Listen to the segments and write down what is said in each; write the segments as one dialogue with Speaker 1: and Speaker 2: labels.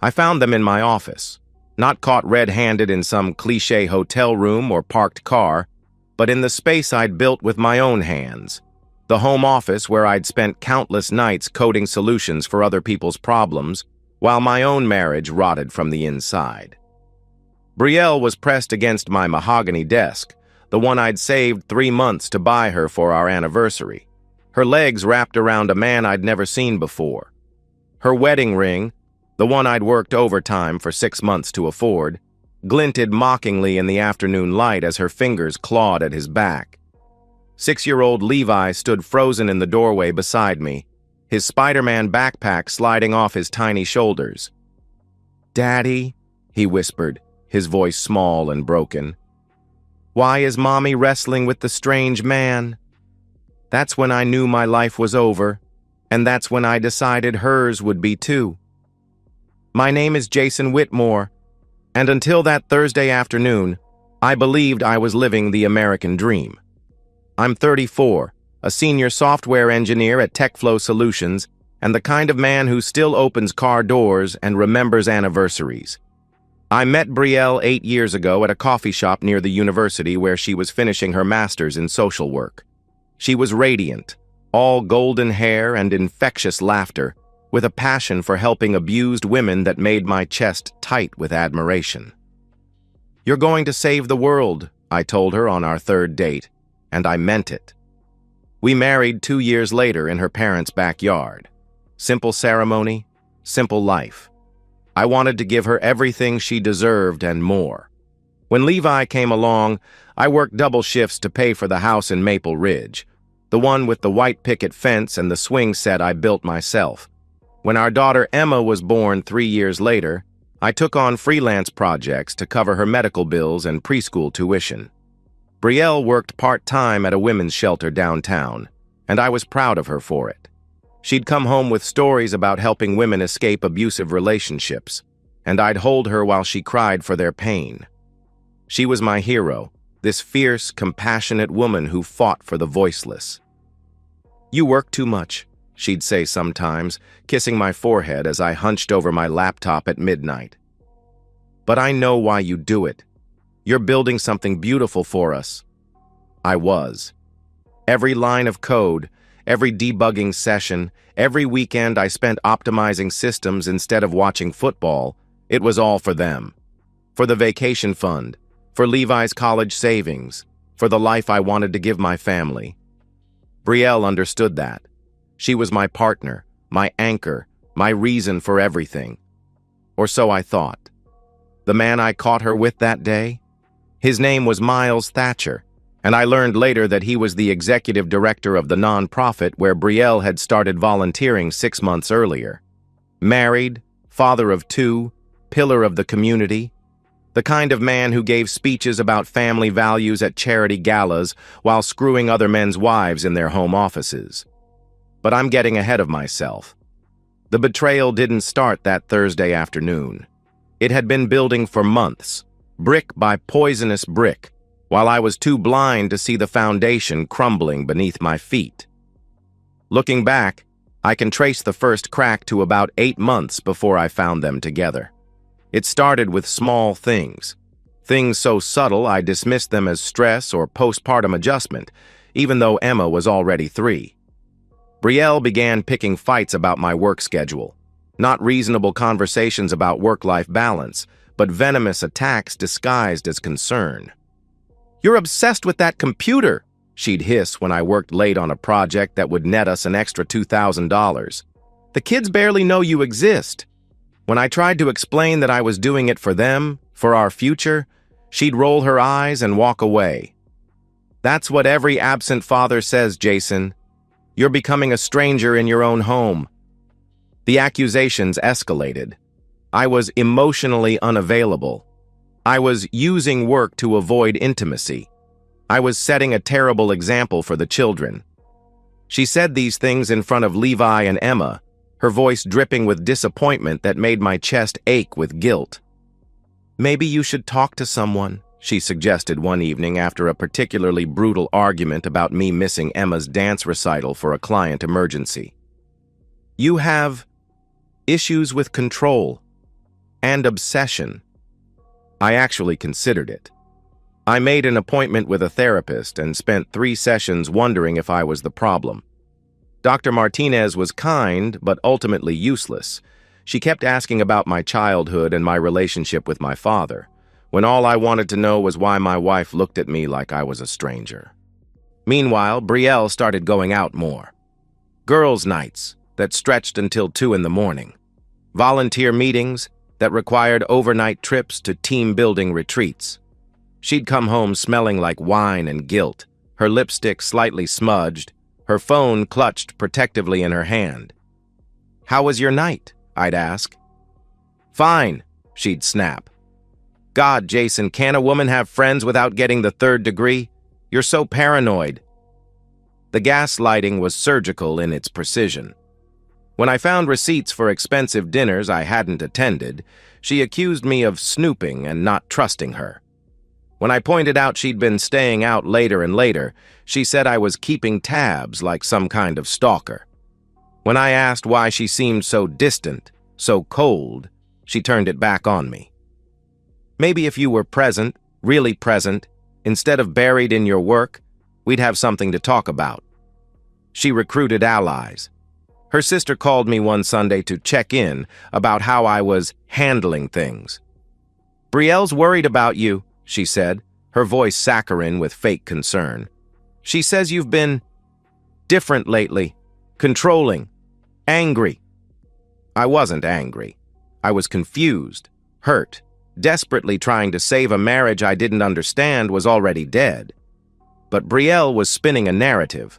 Speaker 1: I found them in my office, not caught red-handed in some cliché hotel room or parked car, but in the space I'd built with my own hands, the home office where I'd spent countless nights coding solutions for other people's problems, while my own marriage rotted from the inside. Brielle was pressed against my mahogany desk, the one I'd saved 3 months to buy her for our anniversary, her legs wrapped around a man I'd never seen before. Her wedding ring, the one I'd worked overtime for 6 months to afford, glinted mockingly in the afternoon light as her fingers clawed at his back. 6-year-old Levi stood frozen in the doorway beside me, his Spider-Man backpack sliding off his tiny shoulders. "Daddy," he whispered, his voice small and broken. "Why is Mommy wrestling with the strange man?" That's when I knew my life was over, and that's when I decided hers would be too. My name is Jason Whitmore, and until that Thursday afternoon, I believed I was living the American dream. I'm 34, a senior software engineer at TechFlow Solutions, and the kind of man who still opens car doors and remembers anniversaries. I met Brielle 8 years ago at a coffee shop near the university where she was finishing her master's in social work. She was radiant, all golden hair and infectious laughter, with a passion for helping abused women that made my chest tight with admiration. "You're going to save the world," I told her on our 3rd date, and I meant it. We married 2 years later in her parents' backyard. Simple ceremony, simple life. I wanted to give her everything she deserved and more. When Levi came along, I worked double shifts to pay for the house in Maple Ridge, the one with the white picket fence and the swing set I built myself. When our daughter Emma was born 3 years later, I took on freelance projects to cover her medical bills and preschool tuition. Brielle worked part-time at a women's shelter downtown, and I was proud of her for it. She'd come home with stories about helping women escape abusive relationships, and I'd hold her while she cried for their pain. She was my hero, this fierce, compassionate woman who fought for the voiceless. "You work too much," she'd say sometimes, kissing my forehead as I hunched over my laptop at midnight. "But I know why you do it. You're building something beautiful for us." I was. Every line of code, every debugging session, every weekend I spent optimizing systems instead of watching football, it was all for them. For the vacation fund, for Levi's college savings, for the life I wanted to give my family. Brielle understood that. She was my partner, my anchor, my reason for everything. Or so I thought. The man I caught her with that day? His name was Miles Thatcher, and I learned later that he was the executive director of the nonprofit where Brielle had started volunteering 6 months earlier. Married, father of 2, pillar of the community, the kind of man who gave speeches about family values at charity galas while screwing other men's wives in their home offices. But I'm getting ahead of myself. The betrayal didn't start that Thursday afternoon. It had been building for months, brick by poisonous brick, while I was too blind to see the foundation crumbling beneath my feet. Looking back, I can trace the first crack to about 8 months before I found them together. It started with small things. Things so subtle I dismissed them as stress or postpartum adjustment, even though Emma was already 3. Brielle began picking fights about my work schedule. Not reasonable conversations about work-life balance, but venomous attacks disguised as concern. "You're obsessed with that computer," she'd hiss when I worked late on a project that would net us an extra $2,000. "The kids barely know you exist." When I tried to explain that I was doing it for them, for our future, she'd roll her eyes and walk away. "That's what every absent father says, Jason. You're becoming a stranger in your own home." The accusations escalated. I was emotionally unavailable. I was using work to avoid intimacy. I was setting a terrible example for the children. She said these things in front of Levi and Emma, her voice dripping with disappointment that made my chest ache with guilt. "Maybe you should talk to someone," she suggested one evening after a particularly brutal argument about me missing Emma's dance recital for a client emergency. "You have issues with control." and obsession. I actually considered it. I made an appointment with a therapist and spent 3 sessions wondering if I was the problem. Dr. Martinez was kind, but ultimately useless. She kept asking about my childhood and my relationship with my father, when all I wanted to know was why my wife looked at me like I was a stranger. Meanwhile, Brielle started going out more. Girls' nights that stretched until 2 in the morning. Volunteer meetings that required overnight trips to team-building retreats. She'd come home smelling like wine and guilt, her lipstick slightly smudged, her phone clutched protectively in her hand. "How was your night?" I'd ask. "Fine," she'd snap. "God, Jason, can't a woman have friends without getting the 3rd degree? You're so paranoid." The gaslighting was surgical in its precision. When I found receipts for expensive dinners I hadn't attended, she accused me of snooping and not trusting her. When I pointed out she'd been staying out later and later, she said I was keeping tabs like some kind of stalker. When I asked why she seemed so distant, so cold, she turned it back on me. "Maybe if you were present, really present, instead of buried in your work, we'd have something to talk about." She recruited allies. Her sister called me one Sunday to check in about how I was handling things. "Brielle's worried about you," she said, her voice saccharine with fake concern. "She says you've been different lately, controlling, angry." I wasn't angry. I was confused, hurt, desperately trying to save a marriage I didn't understand was already dead. But Brielle was spinning a narrative.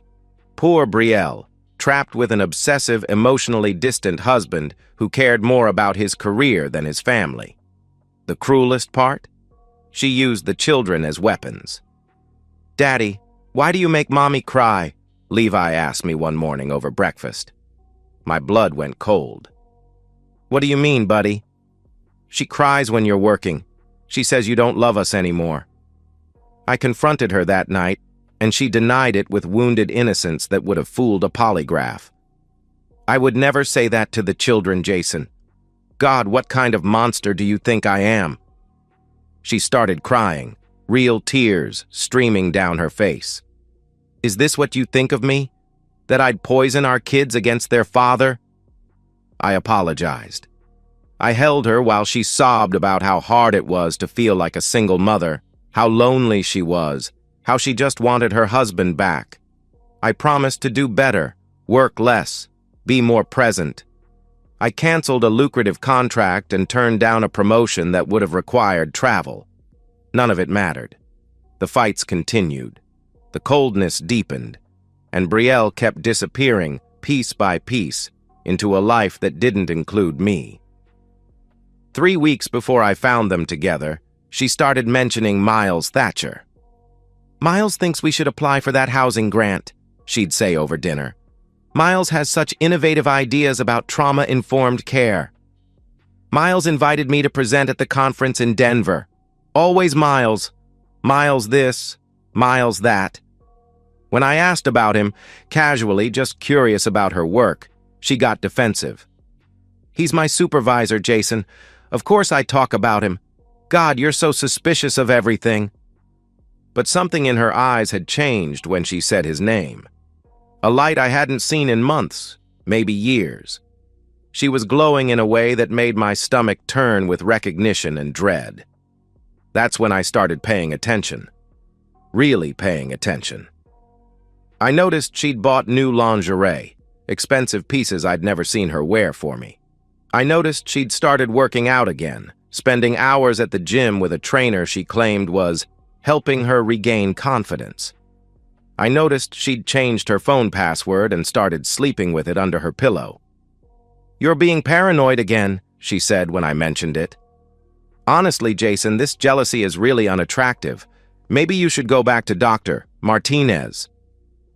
Speaker 1: Poor Brielle, trapped with an obsessive, emotionally distant husband who cared more about his career than his family. The cruelest part? She used the children as weapons. "Daddy, why do you make Mommy cry?" Levi asked me one morning over breakfast. My blood went cold. "What do you mean, buddy?" "She cries when you're working. She says you don't love us anymore." I confronted her that night, and she denied it with wounded innocence that would have fooled a polygraph. "I would never say that to the children, Jason. God, what kind of monster do you think I am?" She started crying, real tears streaming down her face. "Is this what you think of me? That I'd poison our kids against their father?" I apologized. I held her while she sobbed about how hard it was to feel like a single mother, how lonely she was, how she just wanted her husband back. I promised to do better, work less, be more present. I canceled a lucrative contract and turned down a promotion that would have required travel. None of it mattered. The fights continued. The coldness deepened, and Brielle kept disappearing, piece by piece, into a life that didn't include me. 3 weeks before I found them together, she started mentioning Miles Thatcher. "Miles thinks we should apply for that housing grant," she'd say over dinner. "Miles has such innovative ideas about trauma-informed care. Miles invited me to present at the conference in Denver. Always Miles. Miles this, Miles that." When I asked about him, casually, just curious about her work, she got defensive. "He's my supervisor, Jason. Of course I talk about him. God, you're so suspicious of everything." But something in her eyes had changed when she said his name. A light I hadn't seen in months, maybe years. She was glowing in a way that made my stomach turn with recognition and dread. That's when I started paying attention. Really paying attention. I noticed she'd bought new lingerie, expensive pieces I'd never seen her wear for me. I noticed she'd started working out again, spending hours at the gym with a trainer she claimed was helping her regain confidence. I noticed she'd changed her phone password and started sleeping with it under her pillow. "You're being paranoid again," she said when I mentioned it. "Honestly, Jason, this jealousy is really unattractive. Maybe you should go back to Dr. Martinez."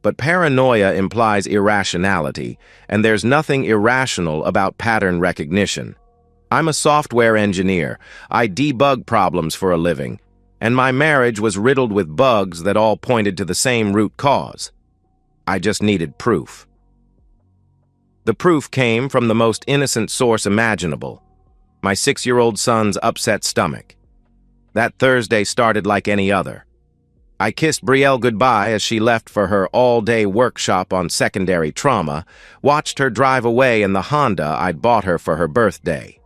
Speaker 1: But paranoia implies irrationality, and there's nothing irrational about pattern recognition. I'm a software engineer. I debug problems for a living, and my marriage was riddled with bugs that all pointed to the same root cause. I just needed proof. The proof came from the most innocent source imaginable. My 6-year-old son's upset stomach. That Thursday started like any other. I kissed Brielle goodbye as she left for her all-day workshop on secondary trauma, watched her drive away in the Honda I'd bought her for her birthday.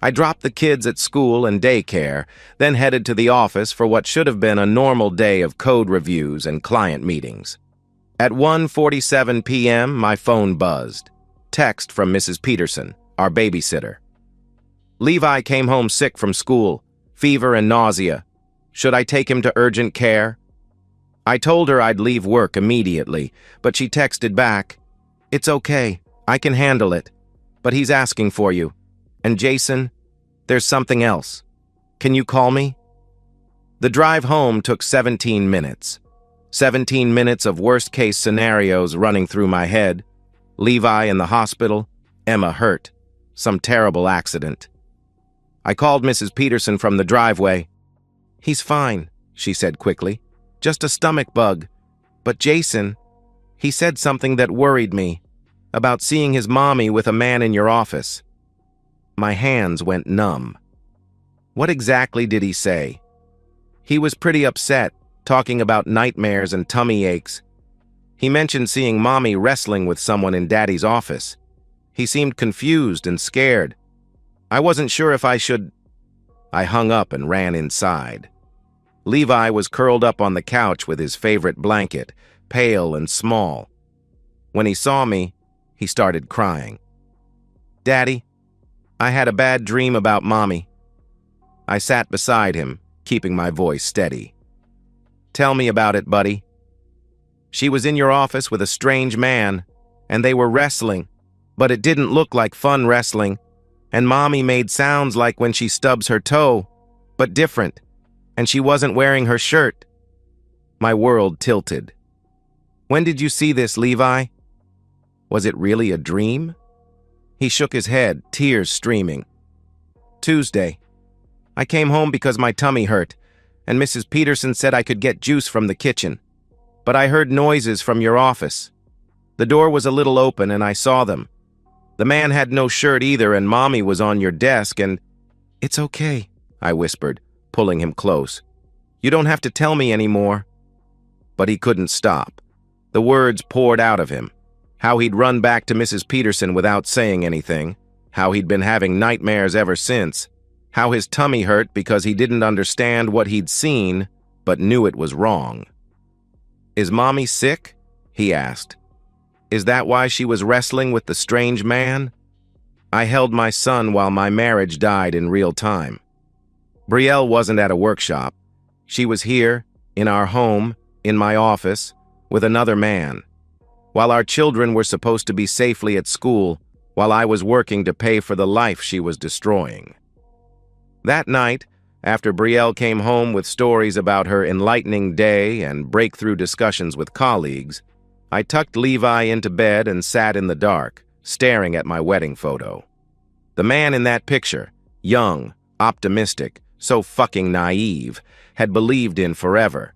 Speaker 1: I dropped the kids at school and daycare, then headed to the office for what should have been a normal day of code reviews and client meetings. At 1:47 p.m., my phone buzzed. Text from Mrs. Peterson, our babysitter. Levi came home sick from school, fever and nausea. Should I take him to urgent care? I told her I'd leave work immediately, but she texted back, "It's okay, I can handle it, but he's asking for you. And Jason, there's something else. Can you call me?" The drive home took 17 minutes. 17 minutes of worst-case scenarios running through my head. Levi in the hospital, Emma hurt, some terrible accident. I called Mrs. Peterson from the driveway. "He's fine," she said quickly. "Just a stomach bug. But Jason, he said something that worried me, about seeing his mommy with a man in your office." My hands went numb. What exactly did he say? He was pretty upset, talking about nightmares and tummy aches. He mentioned seeing mommy wrestling with someone in Daddy's office. He seemed confused and scared. I wasn't sure if I should... I hung up and ran inside. Levi was curled up on the couch with his favorite blanket, pale and small. When he saw me, he started crying. "Daddy, I had a bad dream about Mommy." I sat beside him, keeping my voice steady. "Tell me about it, buddy." "She was in your office with a strange man, and they were wrestling, but it didn't look like fun wrestling, and Mommy made sounds like when she stubs her toe, but different. And she wasn't wearing her shirt." My world tilted. "When did you see this, Levi? Was it really a dream?" He shook his head, tears streaming. "Tuesday. I came home because my tummy hurt, and Mrs. Peterson said I could get juice from the kitchen. But I heard noises from your office. The door was a little open and I saw them. The man had no shirt either, and Mommy was on your desk and—" "It's okay," I whispered, pulling him close. "You don't have to tell me anymore." But he couldn't stop. The words poured out of him. How he'd run back to Mrs. Peterson without saying anything. How he'd been having nightmares ever since. How his tummy hurt because he didn't understand what he'd seen, but knew it was wrong. "Is Mommy sick?" he asked. "Is that why she was wrestling with the strange man?" I held my son while my marriage died in real time. Brielle wasn't at a workshop. She was here, in our home, in my office, with another man. While our children were supposed to be safely at school, while I was working to pay for the life she was destroying. That night, after Brielle came home with stories about her enlightening day and breakthrough discussions with colleagues, I tucked Levi into bed and sat in the dark, staring at my wedding photo. The man in that picture, young, optimistic, so fucking naive, had believed in forever.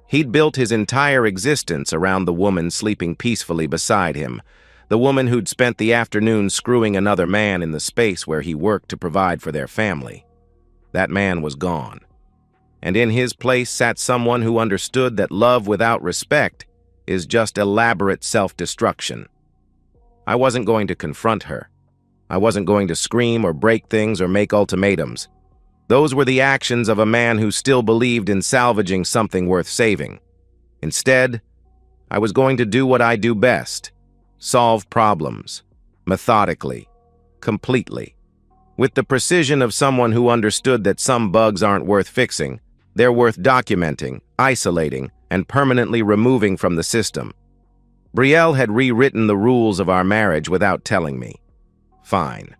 Speaker 1: He'd built his entire existence around the woman sleeping peacefully beside him, the woman who'd spent the afternoon screwing another man in the space where he worked to provide for their family. That man was gone. And in his place sat someone who understood that love without respect is just elaborate self-destruction. I wasn't going to confront her. I wasn't going to scream or break things or make ultimatums. Those were the actions of a man who still believed in salvaging something worth saving. Instead, I was going to do what I do best: solve problems, methodically, completely. With the precision of someone who understood that some bugs aren't worth fixing, they're worth documenting, isolating, and permanently removing from the system. Brielle had rewritten the rules of our marriage without telling me. Fine.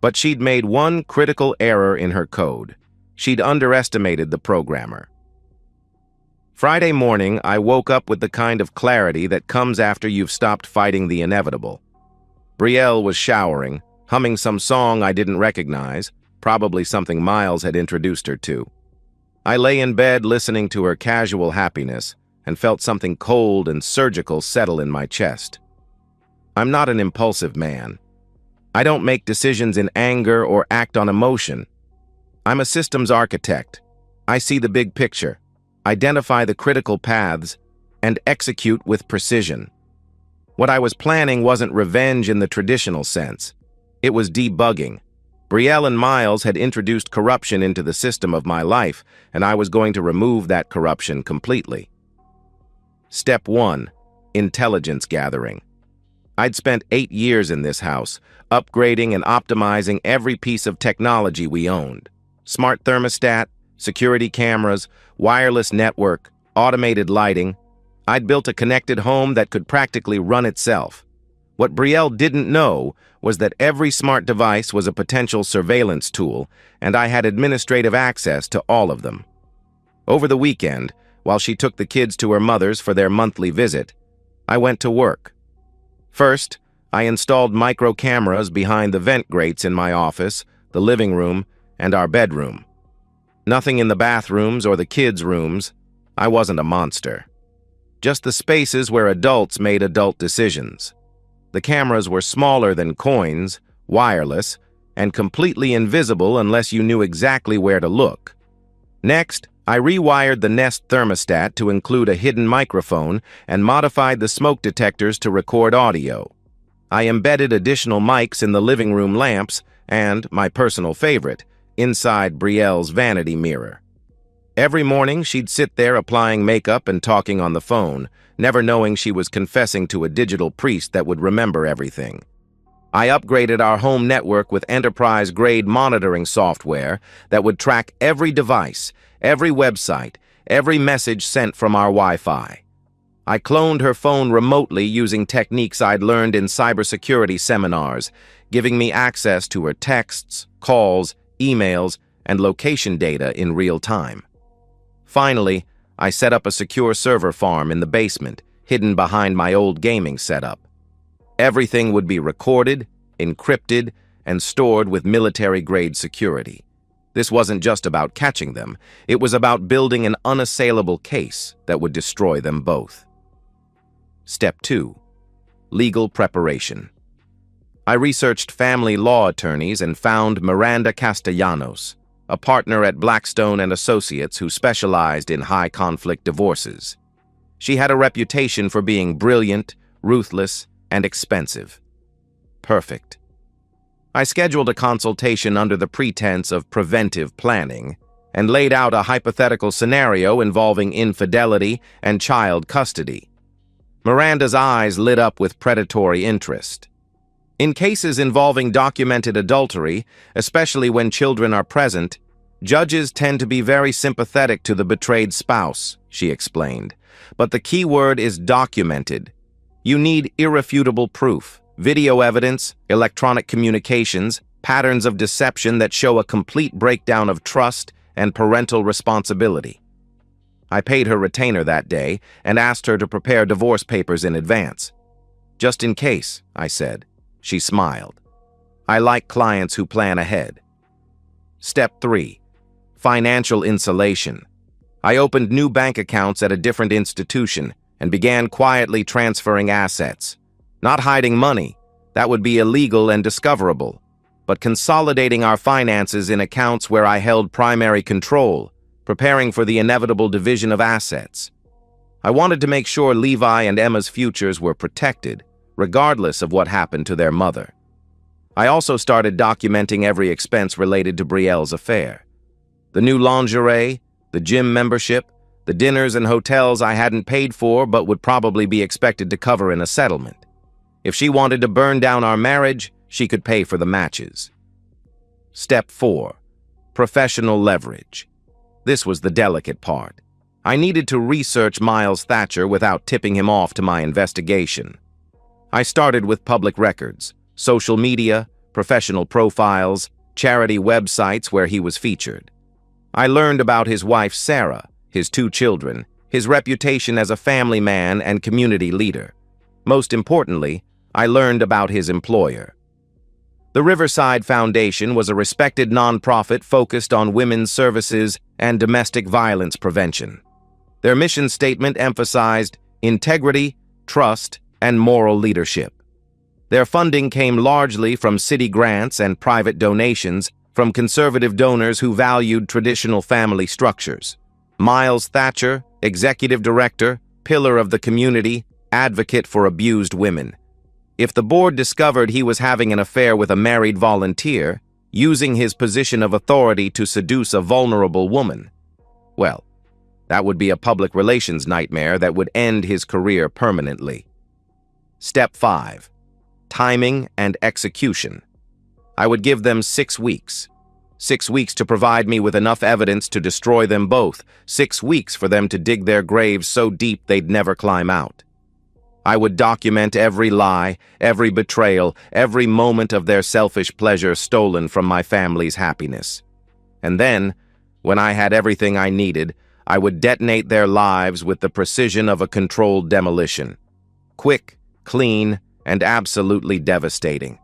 Speaker 1: But she'd made one critical error in her code. She'd underestimated the programmer. Friday morning, I woke up with the kind of clarity that comes after you've stopped fighting the inevitable. Brielle was showering, humming some song I didn't recognize, probably something Miles had introduced her to. I lay in bed listening to her casual happiness and felt something cold and surgical settle in my chest. I'm not an impulsive man. I don't make decisions in anger or act on emotion. I'm a systems architect. I see the big picture, identify the critical paths, and execute with precision. What I was planning wasn't revenge in the traditional sense. It was debugging. Brielle and Miles had introduced corruption into the system of my life, and I was going to remove that corruption completely. Step 1. Intelligence gathering. I'd spent 8 years in this house, upgrading and optimizing every piece of technology we owned. Smart thermostat, security cameras, wireless network, automated lighting. I'd built a connected home that could practically run itself. What Brielle didn't know was that every smart device was a potential surveillance tool, and I had administrative access to all of them. Over the weekend, while she took the kids to her mother's for their monthly visit, I went to work. First, I installed micro cameras behind the vent grates in my office, the living room, and our bedroom. Nothing in the bathrooms or the kids' rooms. I wasn't a monster. Just the spaces where adults made adult decisions. The cameras were smaller than coins, wireless, and completely invisible unless you knew exactly where to look. Next, I rewired the Nest thermostat to include a hidden microphone and modified the smoke detectors to record audio. I embedded additional mics in the living room lamps and, my personal favorite, inside Brielle's vanity mirror. Every morning, she'd sit there applying makeup and talking on the phone, never knowing she was confessing to a digital priest that would remember everything. I upgraded our home network with enterprise-grade monitoring software that would track every device, every website, every message sent from our Wi-Fi. I cloned her phone remotely using techniques I'd learned in cybersecurity seminars, giving me access to her texts, calls, emails, and location data in real time. Finally, I set up a secure server farm in the basement, hidden behind my old gaming setup. Everything would be recorded, encrypted, and stored with military-grade security. This wasn't just about catching them, it was about building an unassailable case that would destroy them both. Step 2. Legal preparation. I researched family law attorneys and found Miranda Castellanos, a partner at Blackstone and Associates who specialized in high-conflict divorces. She had a reputation for being brilliant, ruthless, and expensive. Perfect. I scheduled a consultation under the pretense of preventive planning and laid out a hypothetical scenario involving infidelity and child custody. Miranda's eyes lit up with predatory interest. In cases involving documented adultery, especially when children are present, judges tend to be very sympathetic to the betrayed spouse, she explained. But the key word is documented. You need irrefutable proof, video evidence, electronic communications, patterns of deception that show a complete breakdown of trust and parental responsibility. I paid her retainer that day and asked her to prepare divorce papers in advance. Just in case, I said. She smiled. I like clients who plan ahead. Step 3. Financial insulation. I opened new bank accounts at a different institution and began quietly transferring assets. Not hiding money, that would be illegal and discoverable, but consolidating our finances in accounts where I held primary control, preparing for the inevitable division of assets. I wanted to make sure Levi and Emma's futures were protected, regardless of what happened to their mother. I also started documenting every expense related to Brielle's affair. The new lingerie, the gym membership, the dinners and hotels I hadn't paid for but would probably be expected to cover in a settlement. If she wanted to burn down our marriage, she could pay for the matches. Step 4. Professional leverage. This was the delicate part. I needed to research Miles Thatcher without tipping him off to my investigation. I started with public records, social media, professional profiles, charity websites where he was featured. I learned about his wife Sarah, his 2 children, his reputation as a family man and community leader. Most importantly, I learned about his employer. The Riverside Foundation was a respected nonprofit focused on women's services and domestic violence prevention. Their mission statement emphasized integrity, trust, and moral leadership. Their funding came largely from city grants and private donations from conservative donors who valued traditional family structures. Miles Thatcher, executive director, pillar of the community, advocate for abused women. If the board discovered he was having an affair with a married volunteer, using his position of authority to seduce a vulnerable woman, well, that would be a public relations nightmare that would end his career permanently. Step 5. Timing and execution. I would give them 6 weeks. 6 weeks to provide me with enough evidence to destroy them both. 6 weeks for them to dig their graves so deep they'd never climb out. I would document every lie, every betrayal, every moment of their selfish pleasure stolen from my family's happiness. And then, when I had everything I needed, I would detonate their lives with the precision of a controlled demolition. Quick, clean, and absolutely devastating.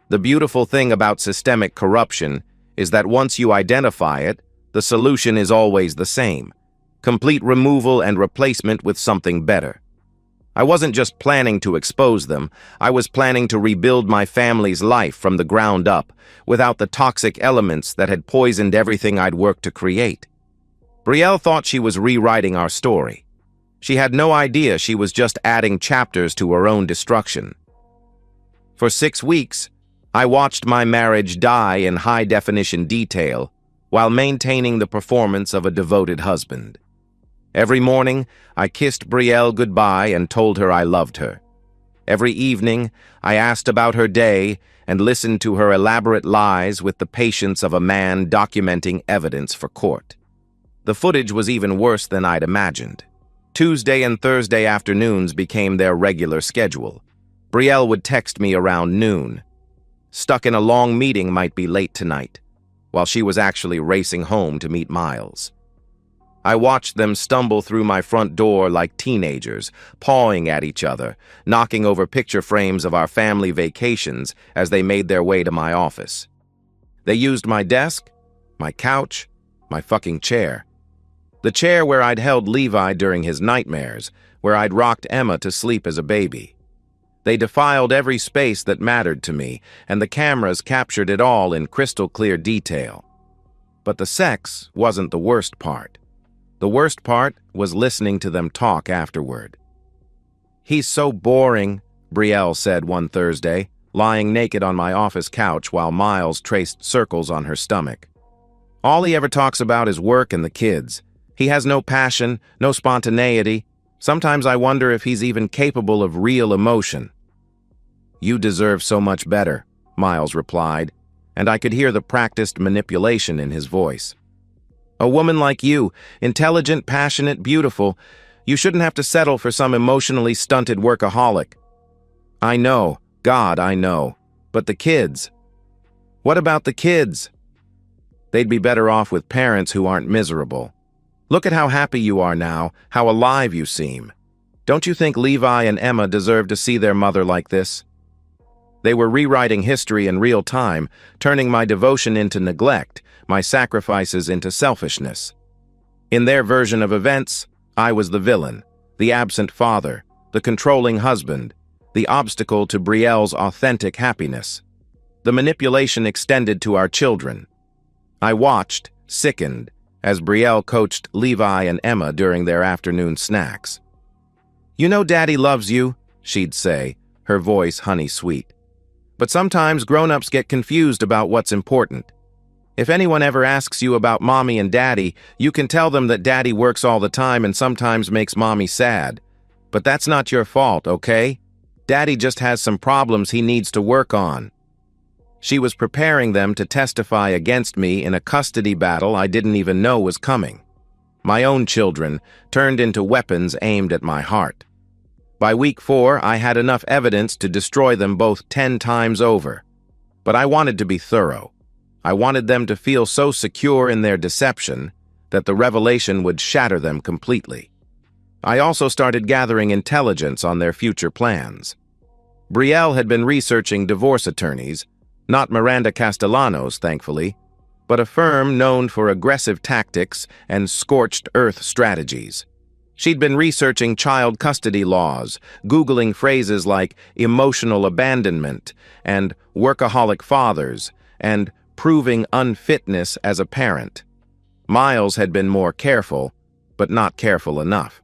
Speaker 1: The beautiful thing about systemic corruption is that once you identify it, the solution is always the same: complete removal and replacement with something better. I wasn't just planning to expose them, I was planning to rebuild my family's life from the ground up, without the toxic elements that had poisoned everything I'd worked to create. Brielle thought she was rewriting our story. She had no idea she was just adding chapters to her own destruction. For 6 weeks, I watched my marriage die in high-definition detail, while maintaining the performance of a devoted husband. Every morning, I kissed Brielle goodbye and told her I loved her. Every evening, I asked about her day and listened to her elaborate lies with the patience of a man documenting evidence for court. The footage was even worse than I'd imagined. Tuesday and Thursday afternoons became their regular schedule. Brielle would text me around noon. Stuck in a long meeting, might be late tonight, while she was actually racing home to meet Miles. I watched them stumble through my front door like teenagers, pawing at each other, knocking over picture frames of our family vacations as they made their way to my office. They used my desk, my couch, my fucking chair. The chair where I'd held Levi during his nightmares, where I'd rocked Emma to sleep as a baby. They defiled every space that mattered to me, and the cameras captured it all in crystal-clear detail. But the sex wasn't the worst part. The worst part was listening to them talk afterward. "He's so boring," Brielle said one Thursday, lying naked on my office couch while Miles traced circles on her stomach. "All he ever talks about is work and the kids. He has no passion, no spontaneity. Sometimes I wonder if he's even capable of real emotion." "You deserve so much better," Miles replied, and I could hear the practiced manipulation in his voice. "A woman like you, intelligent, passionate, beautiful, you shouldn't have to settle for some emotionally stunted workaholic." "I know, God, I know. But the kids? What about the kids? They'd be better off with parents who aren't miserable. Look at how happy you are now, how alive you seem. Don't you think Levi and Emma deserve to see their mother like this?" They were rewriting history in real time, turning my devotion into neglect, my sacrifices into selfishness. In their version of events, I was the villain, the absent father, the controlling husband, the obstacle to Brielle's authentic happiness. The manipulation extended to our children. I watched, sickened, as Brielle coached Levi and Emma during their afternoon snacks. "You know Daddy loves you," she'd say, her voice honey-sweet. "But sometimes grown-ups get confused about what's important. If anyone ever asks you about Mommy and Daddy, you can tell them that Daddy works all the time and sometimes makes Mommy sad. But that's not your fault, okay? Daddy just has some problems he needs to work on." She was preparing them to testify against me in a custody battle I didn't even know was coming. My own children turned into weapons aimed at my heart. By week 4, I had enough evidence to destroy them both 10 times over. But I wanted to be thorough. I wanted them to feel so secure in their deception that the revelation would shatter them completely. I also started gathering intelligence on their future plans. Brielle had been researching divorce attorneys, not Miranda Castellanos, thankfully, but a firm known for aggressive tactics and scorched earth strategies. She'd been researching child custody laws, Googling phrases like emotional abandonment and workaholic fathers and proving unfitness as a parent. Miles had been more careful, but not careful enough.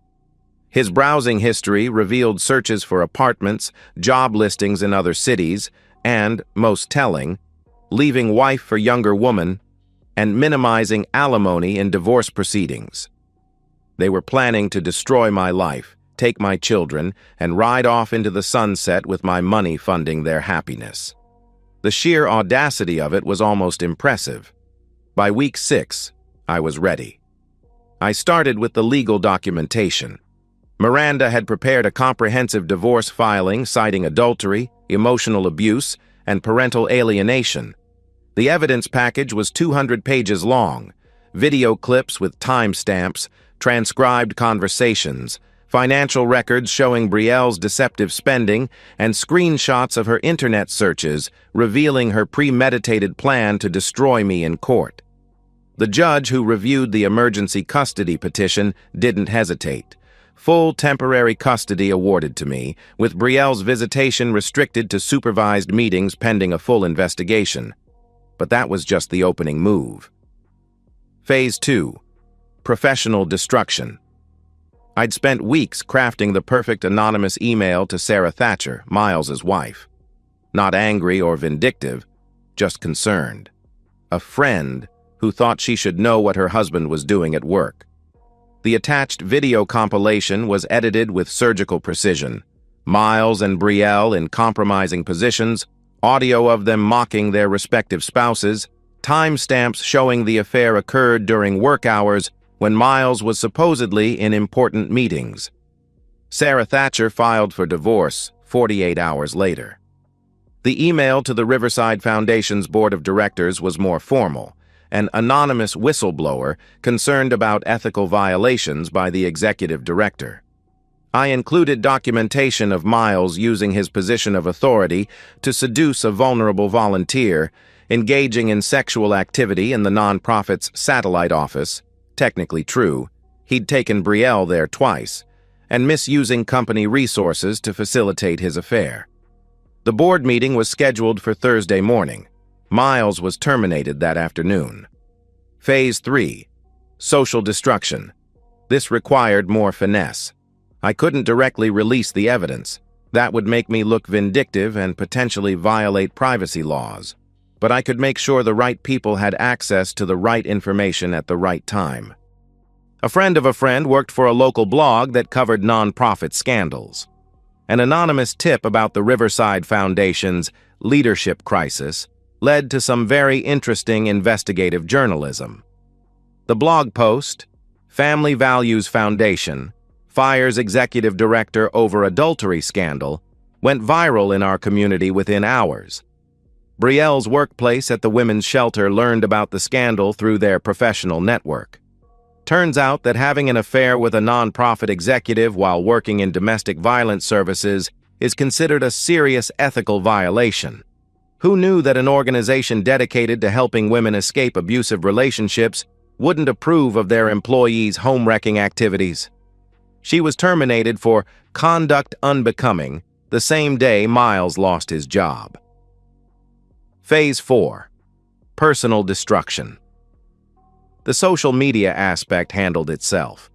Speaker 1: His browsing history revealed searches for apartments, job listings in other cities, and, most telling, leaving wife for younger woman and minimizing alimony in divorce proceedings. They were planning to destroy my life, take my children, and ride off into the sunset with my money funding their happiness. The sheer audacity of it was almost impressive. By week 6, I was ready. I started with the legal documentation. Miranda had prepared a comprehensive divorce filing citing adultery, emotional abuse, and parental alienation. The evidence package was 200 pages long, video clips with timestamps, transcribed conversations, financial records showing Brielle's deceptive spending, and screenshots of her internet searches revealing her premeditated plan to destroy me in court. The judge who reviewed the emergency custody petition didn't hesitate. Full temporary custody awarded to me, with Brielle's visitation restricted to supervised meetings pending a full investigation. But that was just the opening move. Phase 2. Professional destruction. I'd spent weeks crafting the perfect anonymous email to Sarah Thatcher, Miles's wife. Not angry or vindictive, just concerned. A friend who thought she should know what her husband was doing at work. The attached video compilation was edited with surgical precision. Miles and Brielle in compromising positions, audio of them mocking their respective spouses, timestamps showing the affair occurred during work hours when Miles was supposedly in important meetings. Sarah Thatcher filed for divorce 48 hours later. The email to the Riverside Foundation's board of directors was more formal, an anonymous whistleblower concerned about ethical violations by the executive director. I included documentation of Miles using his position of authority to seduce a vulnerable volunteer, engaging in sexual activity in the nonprofit's satellite office, technically true, he'd taken Brielle there twice, and misusing company resources to facilitate his affair. The board meeting was scheduled for Thursday morning. Miles was terminated that afternoon. Phase 3. Social destruction. This required more finesse. I couldn't directly release the evidence. That would make me look vindictive and potentially violate privacy laws. But I could make sure the right people had access to the right information at the right time. A friend of a friend worked for a local blog that covered nonprofit scandals. An anonymous tip about the Riverside Foundation's leadership crisis led to some very interesting investigative journalism. The blog post, Family Values Foundation, fires executive director over adultery scandal, went viral in our community within hours. Brielle's workplace at the women's shelter learned about the scandal through their professional network. Turns out that having an affair with a nonprofit executive while working in domestic violence services is considered a serious ethical violation. Who knew that an organization dedicated to helping women escape abusive relationships wouldn't approve of their employees' home-wrecking activities? She was terminated for conduct unbecoming the same day Miles lost his job. Phase 4. Personal destruction. The social media aspect handled itself.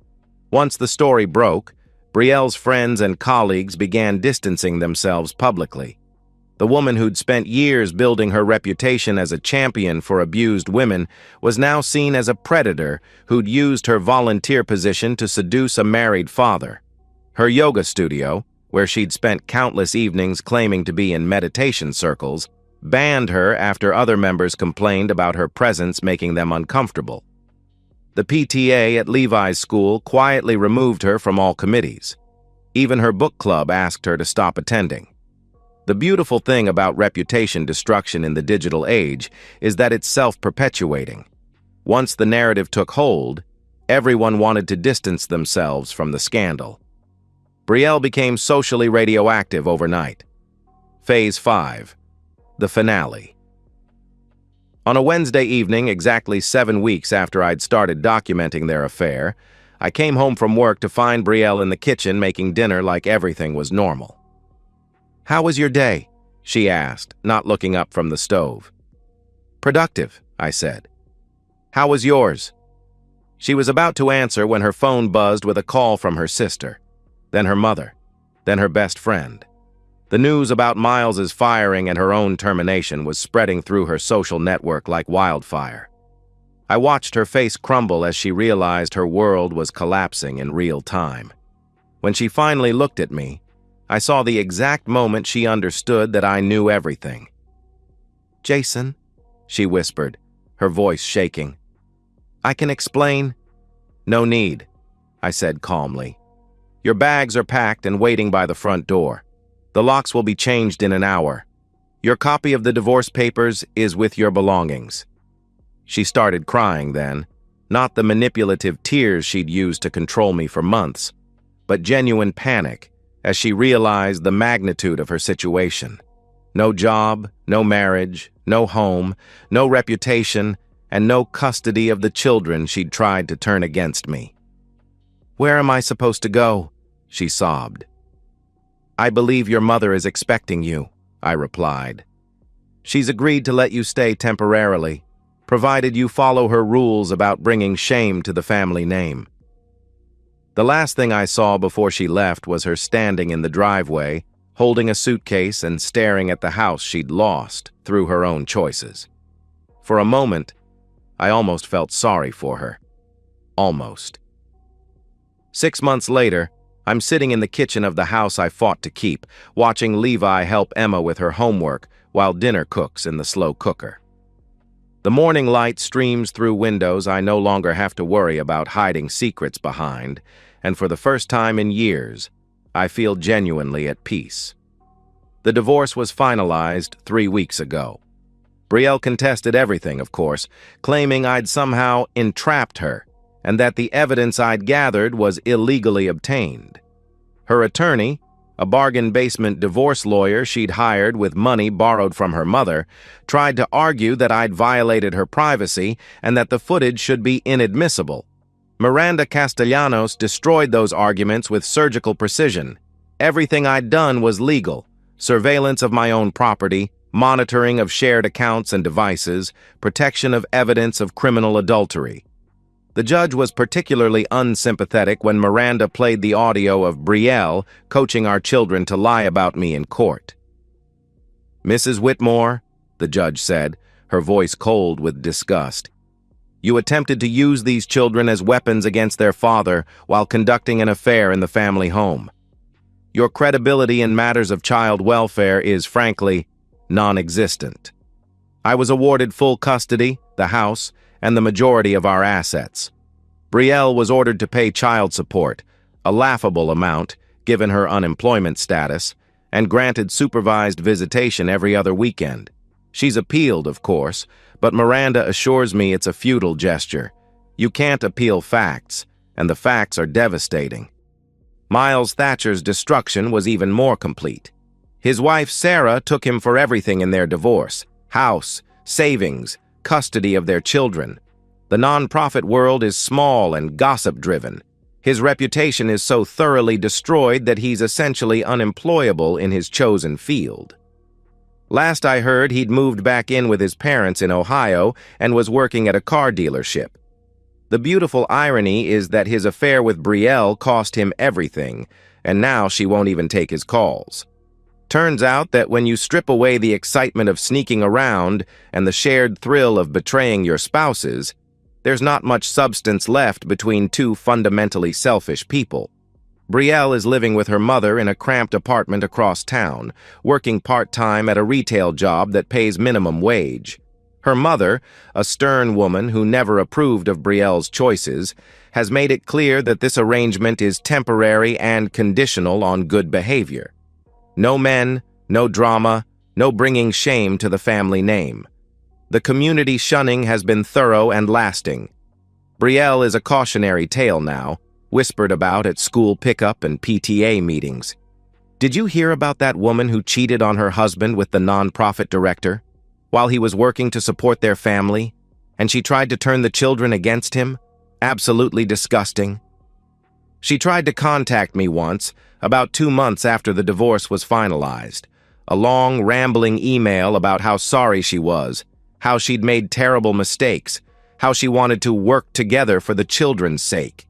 Speaker 1: Once the story broke, Brielle's friends and colleagues began distancing themselves publicly. The woman who'd spent years building her reputation as a champion for abused women was now seen as a predator who'd used her volunteer position to seduce a married father. Her yoga studio, where she'd spent countless evenings claiming to be in meditation circles, banned her after other members complained about her presence making them uncomfortable. The PTA at Levi's school quietly removed her from all committees. Even her book club asked her to stop attending. The beautiful thing about reputation destruction in the digital age is that it's self-perpetuating. Once the narrative took hold, everyone wanted to distance themselves from the scandal. Brielle became socially radioactive overnight. Phase 5. The finale. On a Wednesday evening, exactly 7 weeks after I'd started documenting their affair, I came home from work to find Brielle in the kitchen making dinner like everything was normal. "How was your day?" she asked, not looking up from the stove. "Productive," I said. "How was yours?" She was about to answer when her phone buzzed with a call from her sister, then her mother, then her best friend. The news about Miles's firing and her own termination was spreading through her social network like wildfire. I watched her face crumble as she realized her world was collapsing in real time. When she finally looked at me, I saw the exact moment she understood that I knew everything. "Jason," she whispered, her voice shaking. "I can explain." "No need," I said calmly. "Your bags are packed and waiting by the front door. The locks will be changed in an hour. Your copy of the divorce papers is with your belongings." She started crying then, not the manipulative tears she'd used to control me for months, but genuine panic as she realized the magnitude of her situation. No job, no marriage, no home, no reputation, and no custody of the children she'd tried to turn against me. "Where am I supposed to go?" she sobbed. "I believe your mother is expecting you," I replied. "She's agreed to let you stay temporarily, provided you follow her rules about bringing shame to the family name." The last thing I saw before she left was her standing in the driveway, holding a suitcase and staring at the house she'd lost through her own choices. For a moment, I almost felt sorry for her. Almost. 6 months later, I'm sitting in the kitchen of the house I fought to keep, watching Levi help Emma with her homework while dinner cooks in the slow cooker. The morning light streams through windows I no longer have to worry about hiding secrets behind, and for the first time in years, I feel genuinely at peace. The divorce was finalized 3 weeks ago. Brielle contested everything, of course, claiming I'd somehow entrapped her, and that the evidence I'd gathered was illegally obtained. Her attorney, a bargain basement divorce lawyer she'd hired with money borrowed from her mother, tried to argue that I'd violated her privacy and that the footage should be inadmissible. Miranda Castellanos destroyed those arguments with surgical precision. Everything I'd done was legal: surveillance of my own property, monitoring of shared accounts and devices, protection of evidence of criminal adultery. The judge was particularly unsympathetic when Miranda played the audio of Brielle coaching our children to lie about me in court. "Mrs. Whitmore," the judge said, her voice cold with disgust, "you attempted to use these children as weapons against their father while conducting an affair in the family home. Your credibility in matters of child welfare is, frankly, non-existent. I was awarded full custody, the house, and the majority of our assets. Brielle was ordered to pay child support, a laughable amount given her unemployment status, and granted supervised visitation every other weekend. She's appealed, of course, but Miranda assures me it's a futile gesture. You can't appeal facts, and the facts are devastating. Miles Thatcher's destruction was even more complete. His wife Sarah took him for everything in their divorce: house, savings, custody of their children. The nonprofit world is small and gossip-driven. His reputation is so thoroughly destroyed that he's essentially unemployable in his chosen field. Last I heard, he'd moved back in with his parents in Ohio and was working at a car dealership. The beautiful irony is that his affair with Brielle cost him everything, and now she won't even take his calls. Turns out that when you strip away the excitement of sneaking around and the shared thrill of betraying your spouses, there's not much substance left between two fundamentally selfish people. Brielle is living with her mother in a cramped apartment across town, working part-time at a retail job that pays minimum wage. Her mother, a stern woman who never approved of Brielle's choices, has made it clear that this arrangement is temporary and conditional on good behavior. No men, no drama, no bringing shame to the family name. The community shunning has been thorough and lasting. Brielle is a cautionary tale now, whispered about at school pickup and PTA meetings. Did you hear about that woman who cheated on her husband with the nonprofit director while he was working to support their family, and she tried to turn the children against him? Absolutely disgusting. She tried to contact me once, about 2 months after the divorce was finalized. A long, rambling email about how sorry she was, how she'd made terrible mistakes, how she wanted to work together for the children's sake.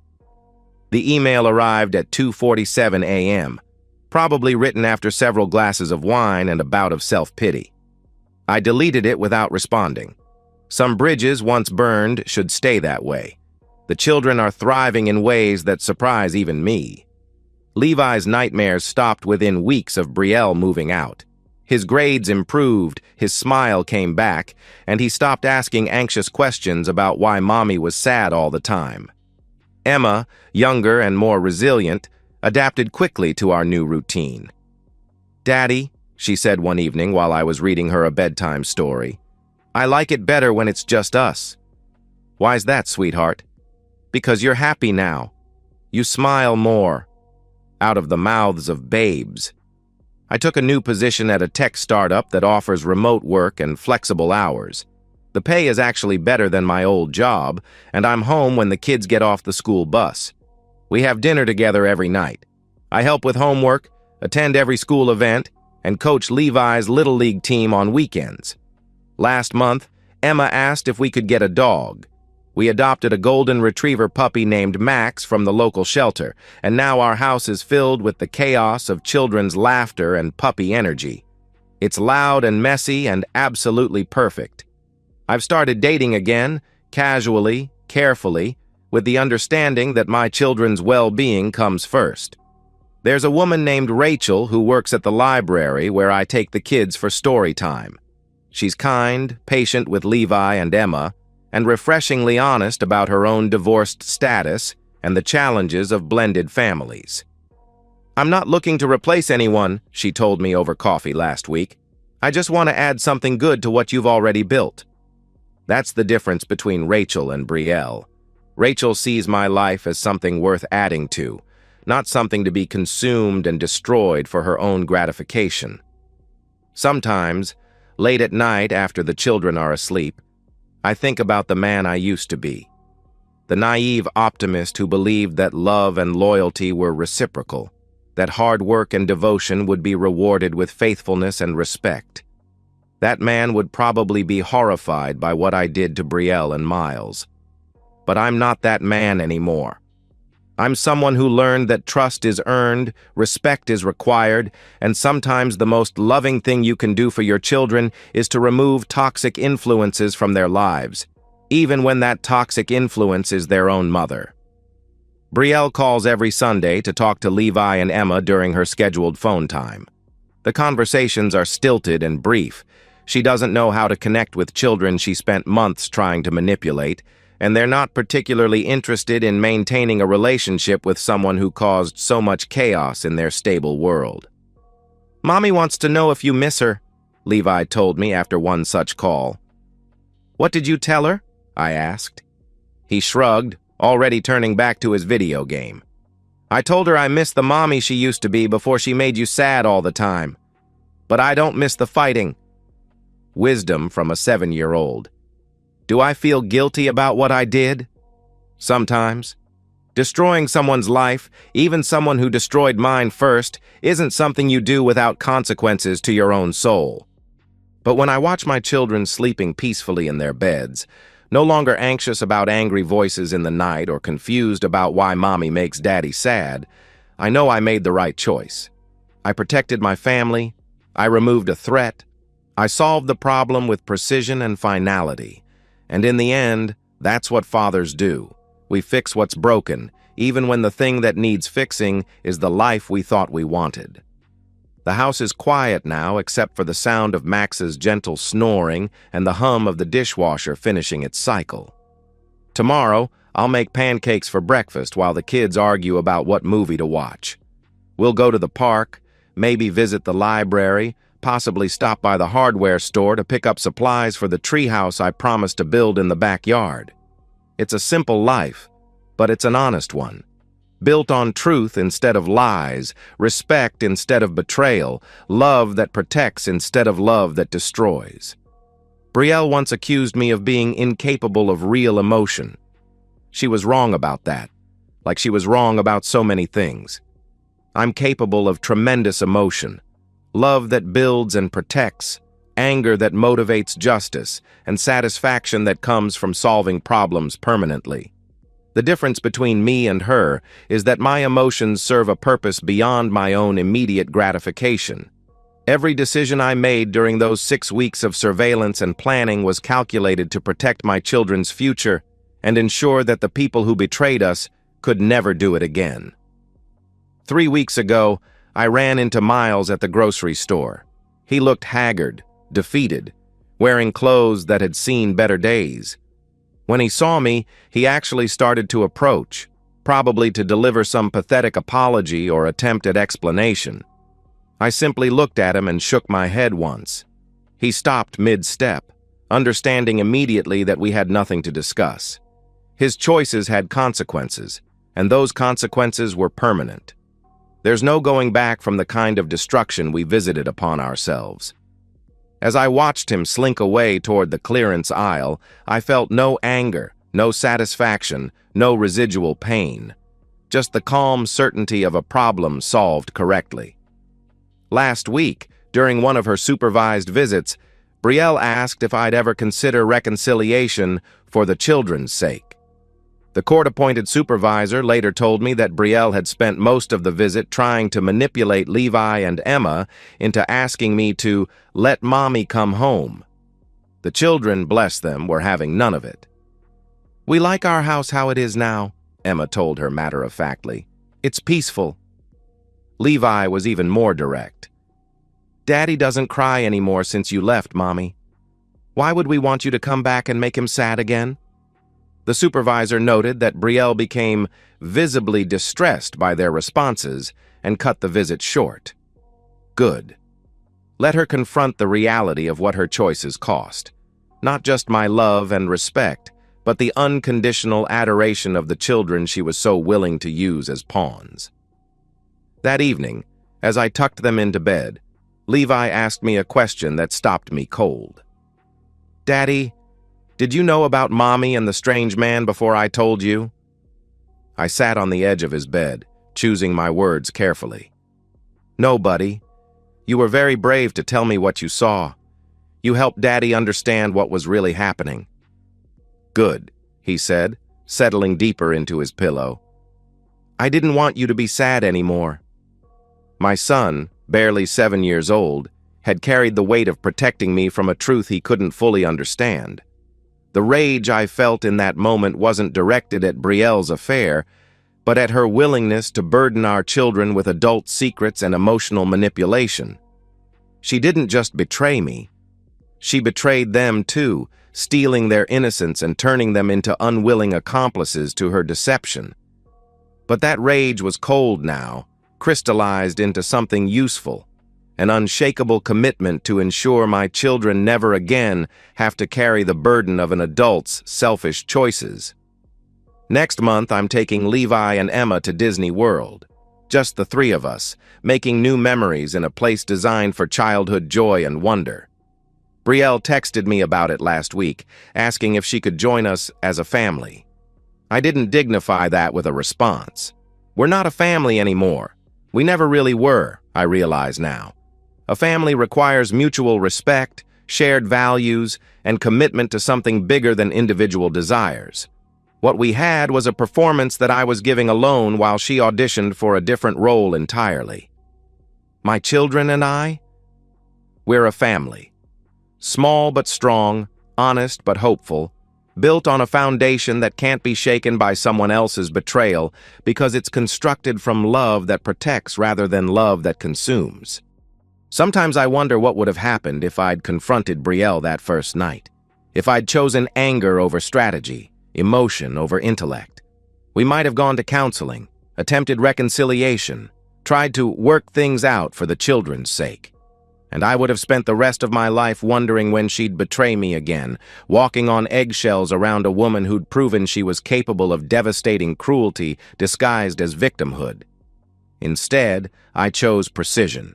Speaker 1: The email arrived at 2:47 a.m., probably written after several glasses of wine and a bout of self-pity. I deleted it without responding. Some bridges once burned should stay that way. The children are thriving in ways that surprise even me. Levi's nightmares stopped within weeks of Brielle moving out. His grades improved, his smile came back, and he stopped asking anxious questions about why Mommy was sad all the time. Emma, younger and more resilient, adapted quickly to our new routine. "Daddy," she said one evening while I was reading her a bedtime story, "I like it better when it's just us." "Why's that, sweetheart?" "Because you're happy now. You smile more." Out of the mouths of babes. I took a new position at a tech startup that offers remote work and flexible hours. The pay is actually better than my old job, and I'm home when the kids get off the school bus. We have dinner together every night. I help with homework, attend every school event, and coach Levi's Little League team on weekends. Last month, Emma asked if we could get a dog. We adopted a golden retriever puppy named Max from the local shelter, and now our house is filled with the chaos of children's laughter and puppy energy. It's loud and messy and absolutely perfect. I've started dating again, casually, carefully, with the understanding that my children's well-being comes first. There's a woman named Rachel who works at the library where I take the kids for story time. She's kind, patient with Levi and Emma, and refreshingly honest about her own divorced status and the challenges of blended families. "I'm not looking to replace anyone," she told me over coffee last week. "I just want to add something good to what you've already built." That's the difference between Rachel and Brielle. Rachel sees my life as something worth adding to, not something to be consumed and destroyed for her own gratification. Sometimes, late at night after the children are asleep, I think about the man I used to be. The naive optimist who believed that love and loyalty were reciprocal, that hard work and devotion would be rewarded with faithfulness and respect. That man would probably be horrified by what I did to Brielle and Miles. But I'm not that man anymore. I'm someone who learned that trust is earned, respect is required, and sometimes the most loving thing you can do for your children is to remove toxic influences from their lives, even when that toxic influence is their own mother. Brielle calls every Sunday to talk to Levi and Emma during her scheduled phone time. The conversations are stilted and brief. She doesn't know how to connect with children she spent months trying to manipulate, and they're not particularly interested in maintaining a relationship with someone who caused so much chaos in their stable world. "Mommy wants to know if you miss her," Levi told me after one such call. "What did you tell her?" I asked. He shrugged, already turning back to his video game. "I told her I miss the mommy she used to be before she made you sad all the time. But I don't miss the fighting." Wisdom from a 7-year-old. Do I feel guilty about what I did? Sometimes. Destroying someone's life, even someone who destroyed mine first, isn't something you do without consequences to your own soul. But when I watch my children sleeping peacefully in their beds, no longer anxious about angry voices in the night or confused about why mommy makes daddy sad, I know I made the right choice. I protected my family. I removed a threat. I solved the problem with precision and finality. And in the end, that's what fathers do. We fix what's broken, even when the thing that needs fixing is the life we thought we wanted. The house is quiet now, except for the sound of Max's gentle snoring and the hum of the dishwasher finishing its cycle. Tomorrow, I'll make pancakes for breakfast while the kids argue about what movie to watch. We'll go to the park, maybe visit the library, possibly stop by the hardware store to pick up supplies for the treehouse I promised to build in the backyard. It's a simple life, but it's an honest one. Built on truth instead of lies, respect instead of betrayal, love that protects instead of love that destroys. Brielle once accused me of being incapable of real emotion. She was wrong about that. like she was wrong about so many things. I'm capable of tremendous emotion, love that builds and protects, anger that motivates justice, and satisfaction that comes from solving problems permanently. The difference between me and her is that my emotions serve a purpose beyond my own immediate gratification. Every decision I made during those 6 weeks of surveillance and planning was calculated to protect my children's future and ensure that the people who betrayed us could never do it again. 3 weeks ago, I ran into Miles at the grocery store. He looked haggard, defeated, wearing clothes that had seen better days. When he saw me, he actually started to approach, probably to deliver some pathetic apology or attempt at explanation. I simply looked at him and shook my head once. He stopped mid-step, understanding immediately that we had nothing to discuss. His choices had consequences, and those consequences were permanent. There's no going back from the kind of destruction we visited upon ourselves. As I watched him slink away toward the clearance aisle, I felt no anger, no satisfaction, no residual pain. Just the calm certainty of a problem solved correctly. Last week, during one of her supervised visits, Brielle asked if I'd ever consider reconciliation for the children's sake. The court-appointed supervisor later told me that Brielle had spent most of the visit trying to manipulate Levi and Emma into asking me to let Mommy come home. The children, bless them, were having none of it. "We like our house how it is now," Emma told her matter-of-factly. "It's peaceful." Levi was even more direct. "Daddy doesn't cry anymore since you left, Mommy. Why would we want you to come back and make him sad again?" The supervisor noted that Brielle became visibly distressed by their responses and cut the visit short. Good. Let her confront the reality of what her choices cost. Not just my love and respect, but the unconditional adoration of the children she was so willing to use as pawns. That evening, as I tucked them into bed, Levi asked me a question that stopped me cold. "Daddy, did you know about Mommy and the strange man before I told you?" I sat on the edge of his bed, choosing my words carefully. "No, buddy. You were very brave to tell me what you saw. You helped Daddy understand what was really happening." "Good," he said, settling deeper into his pillow. "I didn't want you to be sad anymore." My son, barely 7 years old, had carried the weight of protecting me from a truth he couldn't fully understand. The rage I felt in that moment wasn't directed at Brielle's affair, but at her willingness to burden our children with adult secrets and emotional manipulation. She didn't just betray me. She betrayed them too, stealing their innocence and turning them into unwilling accomplices to her deception. But that rage was cold now, crystallized into something useful, an unshakable commitment to ensure my children never again have to carry the burden of an adult's selfish choices. Next month, I'm taking Levi and Emma to Disney World. Just the three of us, making new memories in a place designed for childhood joy and wonder. Brielle texted me about it last week, asking if she could join us as a family. I didn't dignify that with a response. We're not a family anymore. We never really were, I realize now. A family requires mutual respect, shared values, and commitment to something bigger than individual desires. What we had was a performance that I was giving alone while she auditioned for a different role entirely. My children and I? We're a family. Small but strong, honest but hopeful, built on a foundation that can't be shaken by someone else's betrayal because it's constructed from love that protects rather than love that consumes. Sometimes I wonder what would have happened if I'd confronted Brielle that first night, if I'd chosen anger over strategy, emotion over intellect. We might have gone to counseling, attempted reconciliation, tried to work things out for the children's sake. And I would have spent the rest of my life wondering when she'd betray me again, walking on eggshells around a woman who'd proven she was capable of devastating cruelty disguised as victimhood. Instead, I chose precision.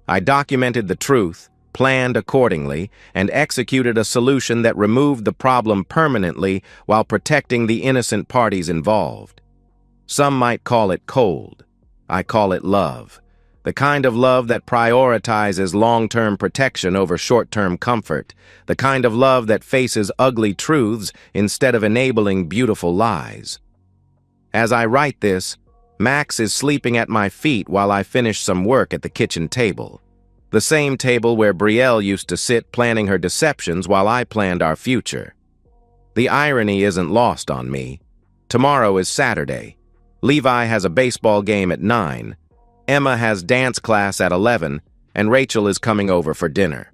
Speaker 1: I documented the truth, planned accordingly, and executed a solution that removed the problem permanently while protecting the innocent parties involved. Some might call it cold. I call it love. The kind of love that prioritizes long-term protection over short-term comfort. The kind of love that faces ugly truths instead of enabling beautiful lies. As I write this, Max is sleeping at my feet while I finish some work at the kitchen table. The same table where Brielle used to sit planning her deceptions while I planned our future. The irony isn't lost on me. Tomorrow is Saturday. Levi has a baseball game at 9. Emma has dance class at 11, and Rachel is coming over for dinner.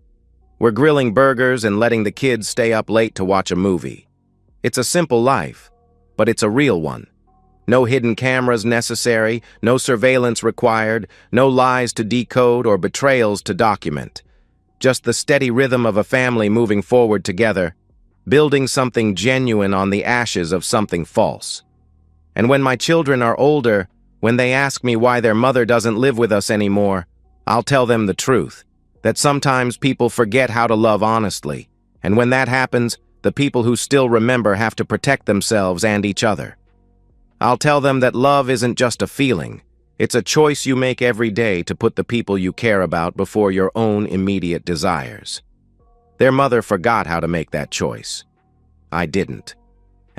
Speaker 1: We're grilling burgers and letting the kids stay up late to watch a movie. It's a simple life, but it's a real one. No hidden cameras necessary, no surveillance required, no lies to decode or betrayals to document. Just the steady rhythm of a family moving forward together, building something genuine on the ashes of something false. And when my children are older, when they ask me why their mother doesn't live with us anymore, I'll tell them the truth, that sometimes people forget how to love honestly, and when that happens, the people who still remember have to protect themselves and each other. I'll tell them that love isn't just a feeling. It's a choice you make every day to put the people you care about before your own immediate desires. Their mother forgot how to make that choice. I didn't.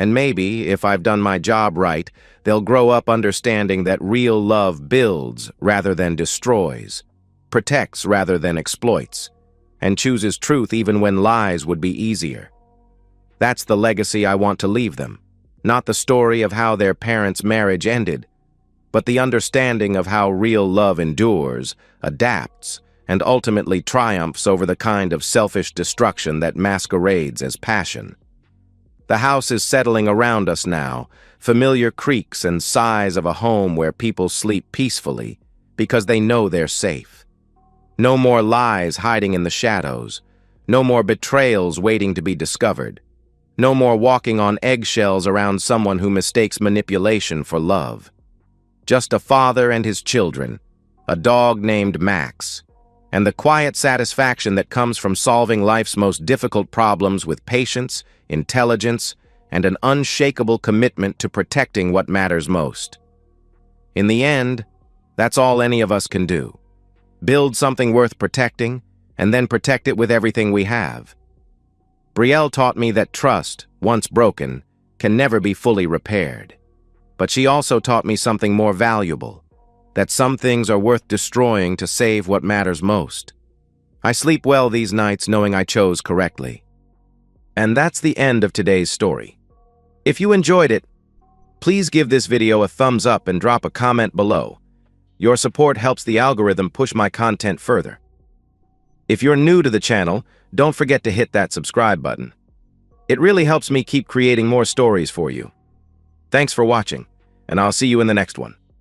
Speaker 1: And maybe, if I've done my job right, they'll grow up understanding that real love builds rather than destroys, protects rather than exploits, and chooses truth even when lies would be easier. That's the legacy I want to leave them. Not the story of how their parents' marriage ended, but the understanding of how real love endures, adapts, and ultimately triumphs over the kind of selfish destruction that masquerades as passion. The house is settling around us now, familiar creaks and sighs of a home where people sleep peacefully because they know they're safe. No more lies hiding in the shadows, no more betrayals waiting to be discovered. No more walking on eggshells around someone who mistakes manipulation for love. Just a father and his children, a dog named Max, and the quiet satisfaction that comes from solving life's most difficult problems with patience, intelligence, and an unshakable commitment to protecting what matters most. In the end, that's all any of us can do. Build something worth protecting, and then protect it with everything we have. Brielle taught me that trust, once broken, can never be fully repaired. But she also taught me something more valuable, that some things are worth destroying to save what matters most. I sleep well these nights knowing I chose correctly. And that's the end of today's story. If you enjoyed it, please give this video a thumbs up and drop a comment below. Your support helps the algorithm push my content further. If you're new to the channel, don't forget to hit that subscribe button. It really helps me keep creating more stories for you. Thanks for watching, and I'll see you in the next one.